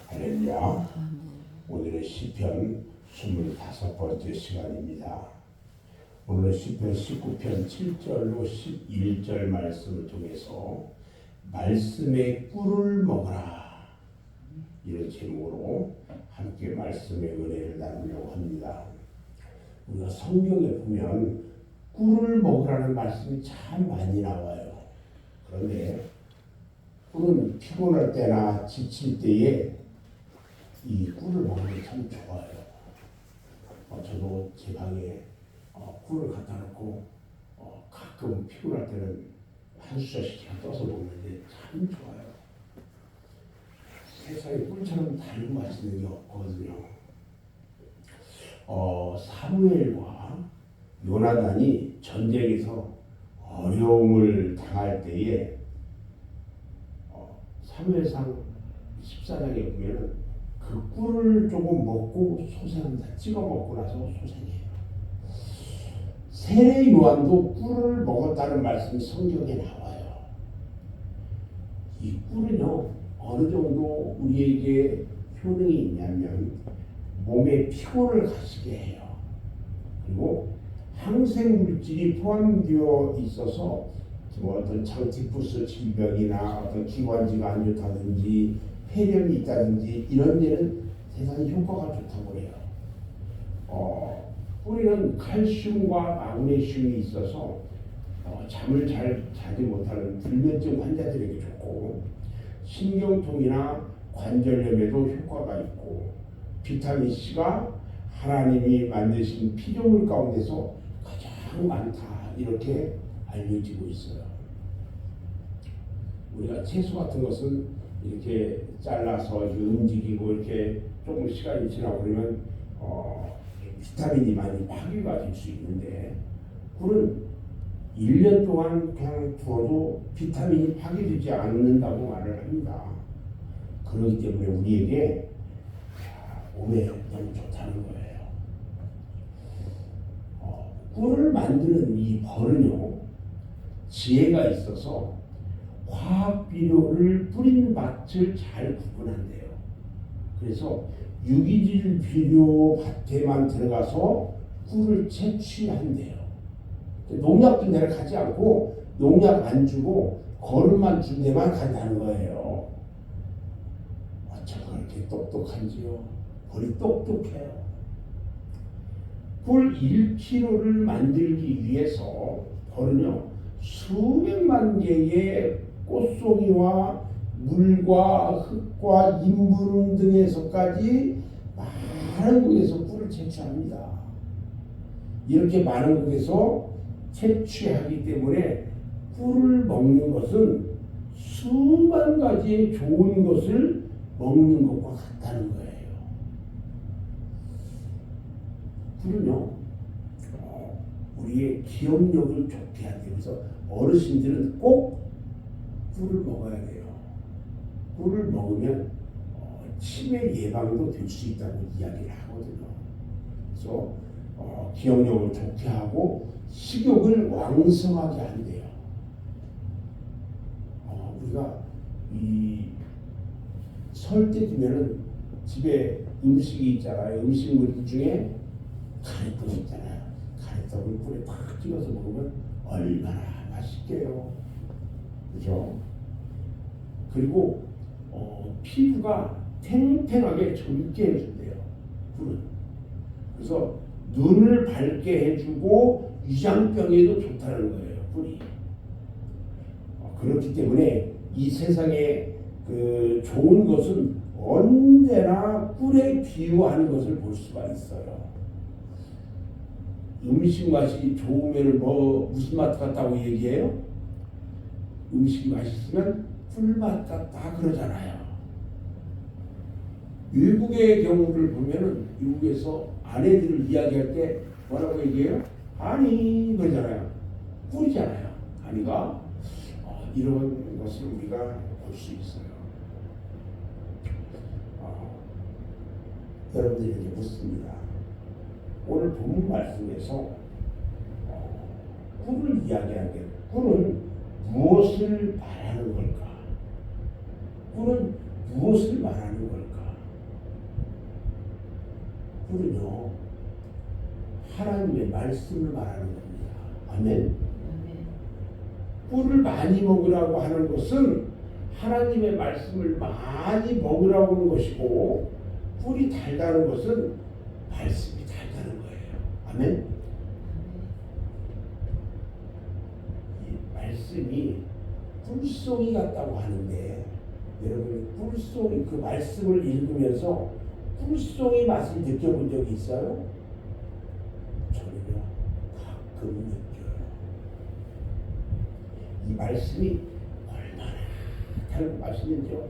할렐루야. 오늘의 시편 25번째 시간입니다. 오늘은 시편 19편 7절로 11절 말씀을 통해서 말씀의 꿀을 먹어라, 이런 제목으로 함께 말씀의 은혜를 나누려고 합니다. 우리가 성경에 보면 꿀을 먹으라는 말씀이 참 많이 나와요. 그런데 꿀은 피곤할 때나 지칠 때에 이 꿀을 먹는 게 참 좋아요. 저도 제 방에 꿀을 갖다 놓고 가끔 피곤할 때는 한 수저씩 떠서 먹는데 참 좋아요. 세상에 꿀처럼 달고 맛있는 게 없거든요. 사무엘과 요나단이 전쟁에서 어려움을 당할 때에 사무엘상 14장에 보면 그 꿀을 조금 먹고 소생합니다. 찍어 먹고 나서 소생해요. 세례 요한도 꿀을 먹었다는 말씀이 성경에 나와요. 이 꿀은요, 어느 정도 우리에게 효능이 있냐면 몸의 피곤을 가시게 해요. 그리고 항생 물질이 포함되어 있어서 어떤 장티푸스 질병이나 어떤 기관지가 안 좋다든지 폐렴이 있다든지 이런 데는 대단히 효과가 좋다고 해요. 꿀에는 칼슘과 마그네슘이 있어서 잠을 잘 자지 못하는 불면증 환자들에게 좋고, 신경통이나 관절염에도 효과가 있고, 비타민 C가 하나님이 만드신 피조물 가운데서 가장 많다, 이렇게 알려지고 있어요. 우리가 채소 같은 것은 이렇게 잘라서 움직이고 이렇게 조금 시간이 지나고 그러면 비타민이 많이 파괴가 될 수 있는데, 꿀은 1년 동안 그냥 두어도 비타민이 파괴되지 않는다고 말을 합니다. 그렇기 때문에 우리에게 몸에 너무 좋다는 거예요. 꿀을 만드는 이 벌은요, 지혜가 있어서 화학 비료를 뿌린 밭을 잘 구분한대요. 그래서 유기질 비료 밭에만 들어가서 꿀을 채취한대요. 농약도 내가 가지 않고 농약 안 주고 거름만 준 데만 간다는 거예요. 어쩜 그렇게 똑똑한지요. 벌이 똑똑해요. 꿀 1kg를 만들기 위해서 벌은요, 수백만 개의 꽃송이와 물과 흙과 인분 등에서까지 많은 곳에서 꿀을 채취합니다. 이렇게 많은 곳에서 채취하기 때문에 꿀을 먹는 것은 수만 가지의 좋은 것을 먹는 것과 같다는 거예요. 꿀은요, 우리의 기억력을 좋게 하기 위해서 어르신들은 꼭 꿀을 먹어야 돼요. 꿀을 먹으면 치매 예방도 될 수 있다고 이야기를 하거든요. 그래서 기억력을 좋게 하고 식욕을 왕성하게 한대요. 우리가 이 설 때 되면은 집에 음식이 있잖아요. 음식물 중에 가래떡 있잖아요. 가래떡을 꿀에 탁 찍어서 먹으면 얼마나 맛있게요. 그죠? 그리고 피부가 탱탱하게 젊게 해준대요. 꿀은. 그래서 눈을 밝게 해주고 위장병에도 좋다는 거예요. 꿀이. 그렇기 때문에 이 세상에 그 좋은 것은 언제나 꿀에 비유하는 것을 볼 수가 있어요. 음식 맛이 좋으면 무슨 맛 같다고 얘기해요? 음식이 맛있으면 꿀맛 같다 그러잖아요. 외국의 경우를 보면은 미국에서 아내들을 이야기할 때 뭐라고 얘기해요? 아니 그러잖아요. 꿀이잖아요. 아니가 이런 것을 우리가 볼 수 있어요. 여러분들에게 묻습니다. 오늘 본문 말씀에서 꿀을 이야기하게, 꿀은 무엇을 말하는 걸까? 꿀은 무엇을 말하는 걸까? 하나님의 말씀을 말하는 겁니다. 아멘. 꿀을 많이 먹으라고 하는 것은 하나님의 말씀을 많이 먹으라고 하는 것이고, 꿀이 달다는 것은 말씀이 달다는 거예요. 아멘. 이 말씀이 꿀송이 같다고 하는데, 여러분 꿀송이, 그 말씀을 읽으면서 꿀송이 맛을 느껴본 적이 있어요? 저는요, 가끔 느껴요. 이 말씀이 얼마나 달고 맛있는지요.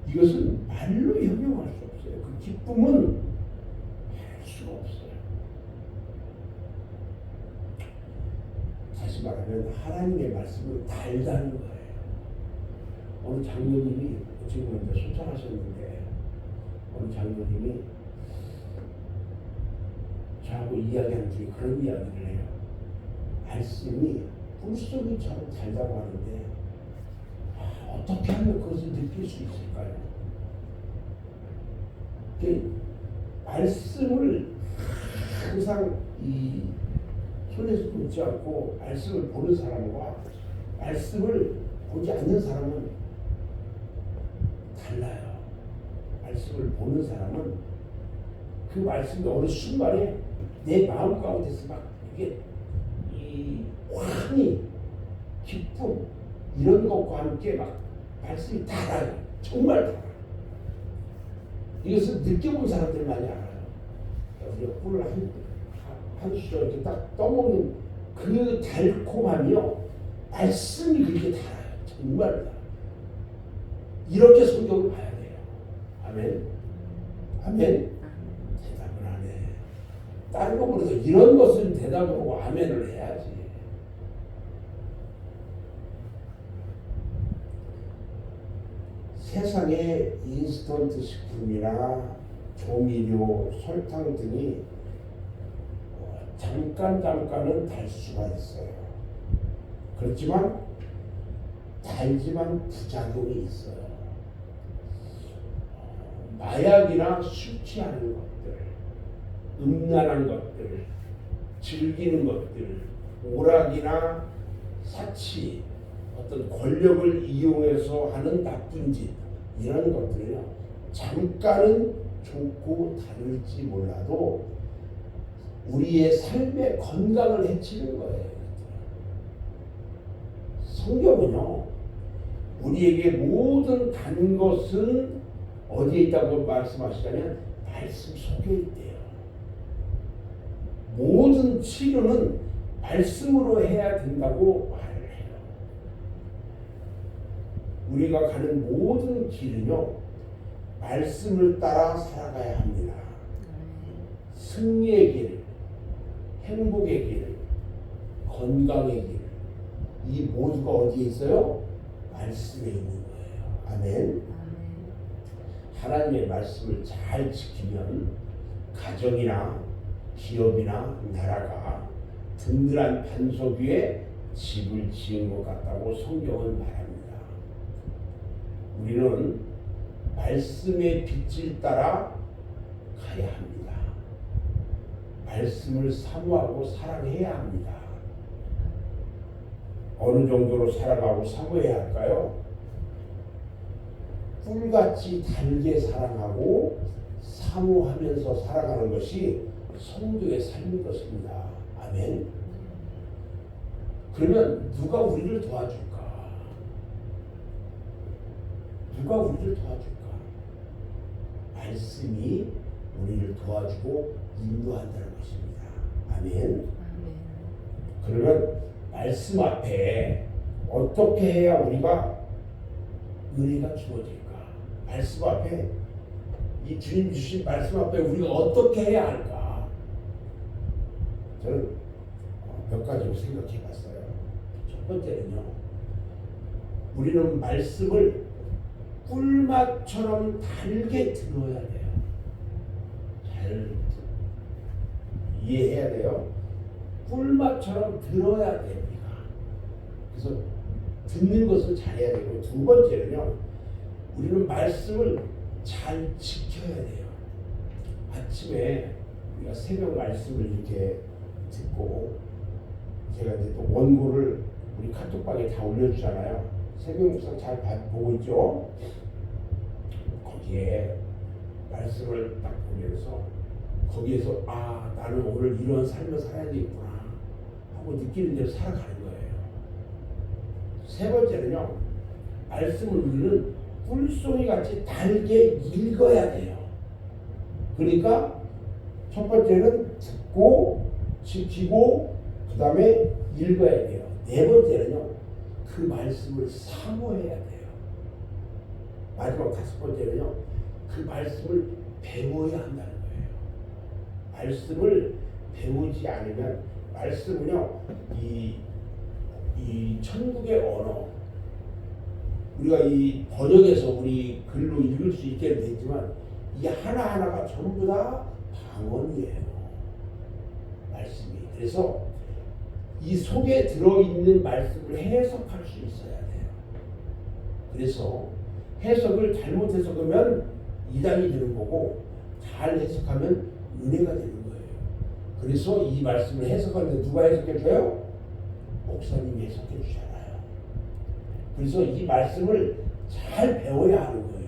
이것은 말로 형용할 수 없어요. 그 기쁨은 할 수가 없어요. 다시 말하면 하나님의 말씀은 달다는 거예요. 어느 장로님이, 지금 이제 소장하셨는데, 어느 장로님이 저하고 이야기하는 중에 그런 이야기를 해요. 말씀이 꿀송이처럼 달다고 하는데, 어떻게 하면 그것을 느낄 수 있을까요? 말씀을 항상 이 손에서 놓지 않고 말씀을 보는 사람과 말씀을 보지 않는 사람은 달라요. 말씀을 보는 사람은 그 말씀이 어느 순간에 내 마음 가운데서 막 이게 이 환희, 기쁨 이런 것과 함께 막 말씀이 달아요. 정말 달아요. 이것을 느껴본 사람들만이 알아요. 우리가 꿀을 한 수저 이렇게 딱 떠먹는 그 달콤함이요, 말씀이 그렇게 달아요. 정말 달아요. 이렇게 성경을 봐야 돼요. 아멘. 아멘. 대답을 안 해. 다른 거 모르서 이런 것은 대답하고 아멘을 해야지. 세상에 인스턴트 식품이나 조미료, 설탕 등이 잠깐은 달 수가 있어요. 그렇지만 달지만 부작용이 있어요. 마약이나 술 취하는 것들, 음란한 것들, 즐기는 것들, 오락이나 사치, 어떤 권력을 이용해서 하는 나쁜 짓, 이런 것들은요, 잠깐은 좋고 다를지 몰라도 우리의 삶의 건강을 해치는 거예요. 성경은요, 우리에게 모든 단 것은 어디에 있다고 말씀하시냐면 말씀 속에 있대요. 모든 치료는 말씀으로 해야 된다고 말을 해요. 우리가 가는 모든 길은요, 말씀을 따라 살아가야 합니다. 승리의 길, 행복의 길, 건강의 길, 이 모두가 어디에 있어요? 말씀에 있는 거예요. 아멘. 하나님의 말씀을 잘 지키면 가정이나 기업이나 나라가 든든한 반석 위에 집을 지은 것 같다고 성경은 말합니다. 우리는 말씀의 빛을 따라 가야 합니다. 말씀을 사모하고 사랑해야 합니다. 어느 정도로 사랑하고 사모해야 할까요? 꿀같이 달게 사랑하고 사모하면서 살아가는 것이 성도의 삶인 것입니다. 아멘. 그러면 누가 우리를 도와줄까? 누가 우리를 도와줄까? 말씀이 우리를 도와주고 인도한다는 것입니다. 아멘. 그러면 말씀 앞에 어떻게 해야 우리가 은혜가 주어질까? 말씀 앞에, 이 주님 주신 말씀 앞에 우리가 어떻게 해야 할까? 저는 몇 가지로 생각해 봤어요. 첫 번째는요, 우리는 말씀을 꿀맛처럼 달게 들어야 돼요. 잘 이해해야 돼요. 꿀맛처럼 들어야 돼요. 그래서 듣는 것을 잘해야 되고, 두 번째는요, 우리는 말씀을 잘 지켜야 돼요. 아침에 우리가 새벽 말씀을 이렇게 듣고 제가 이제 또 원고를 우리 카톡방에 다 올려주잖아요. 새벽 묵상 잘 보고 있죠? 거기에 말씀을 딱 보면서 거기에서 아 나는 오늘 이런 삶을 살아야 되겠구나 하고 느끼는 대로 살아가는 거예요. 세 번째는요, 말씀을 우리는 꿀송이 같이 달게 읽어야 돼요. 그러니까 첫 번째는 듣고 지키고 그 다음에 읽어야 돼요. 네 번째는요, 그 말씀을 사모해야 돼요. 마지막 다섯 번째는요, 그 말씀을 배워야 한다는 거예요. 말씀을 배우지 않으면 말씀은요, 이 천국의 언어, 우리가 이 번역해서 우리 글로 읽을 수 있게 되지만 이 하나하나가 전부 다 방언이에요. 말씀이. 그래서 이 속에 들어있는 말씀을 해석할 수 있어야 돼요. 그래서 해석을 잘못 해석하면 이단이 되는 거고 잘 해석하면 은혜가 되는 거예요. 그래서 이 말씀을 해석하는데 누가 해석해 줘요? 목사님이 해석해 주잖아요. 그래서 이 말씀을 잘 배워야 하는 거예요.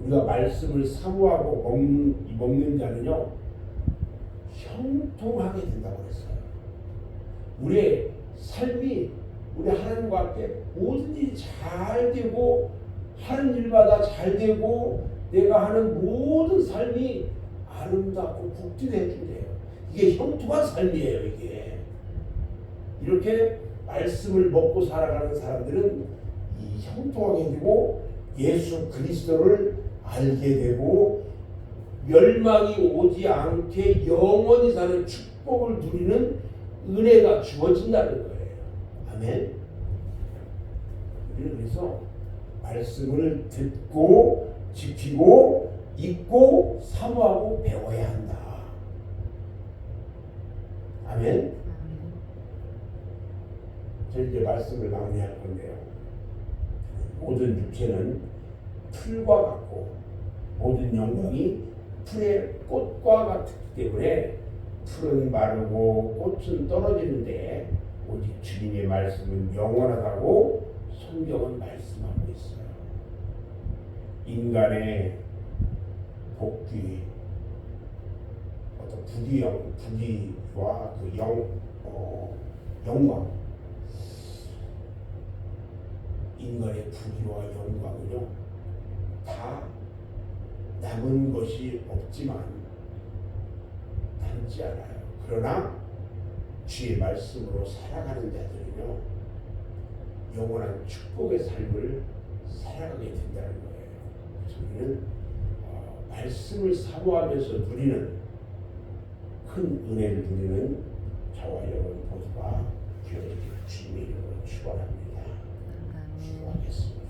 우리가 말씀을 사모하고 먹는 자는요, 형통하게 된다고 했어요. 우리의 삶이 우리 하나님과 함께 모든 일이 잘 되고 하는 일마다 잘 되고 내가 하는 모든 삶이 아름답고 복되게 해준대요. 이게 형통한 삶이에요. 이게 이렇게 말씀을 먹고 살아가는 사람들은 이 형통하게 되고 예수 그리스도를 알게 되고 멸망이 오지 않게 영원히 사는 축복을 누리는 은혜가 주어진다는 거예요. 아멘. 그래서 말씀을 듣고 지키고 읽고 사모하고 배워야 한다. 아멘. 저 이제 말씀을 마무리할 건데요. 모든 육체는 풀과 같고 모든 영광이 풀의 꽃과 같기 때문에 풀은 마르고 꽃은 떨어지는데 오직 주님의 말씀은 영원하다고 성경은 말씀하고 있어요. 인간의 복귀, 어떤 부귀와 그 영광, 인간의 부귀와 영광은요, 다 남은 것이 없지만 남지 않아요. 그러나 주의 말씀으로 살아가는 자들은요, 영원한 축복의 삶을 살아가게 된다는 거예요. 그래서 우리는 말씀을 사모하면서 누리는 큰 은혜를 누리는 저와 여러분 모두가 되어지기를 주님의 이름으로 축원합니다. 축원하겠습니다.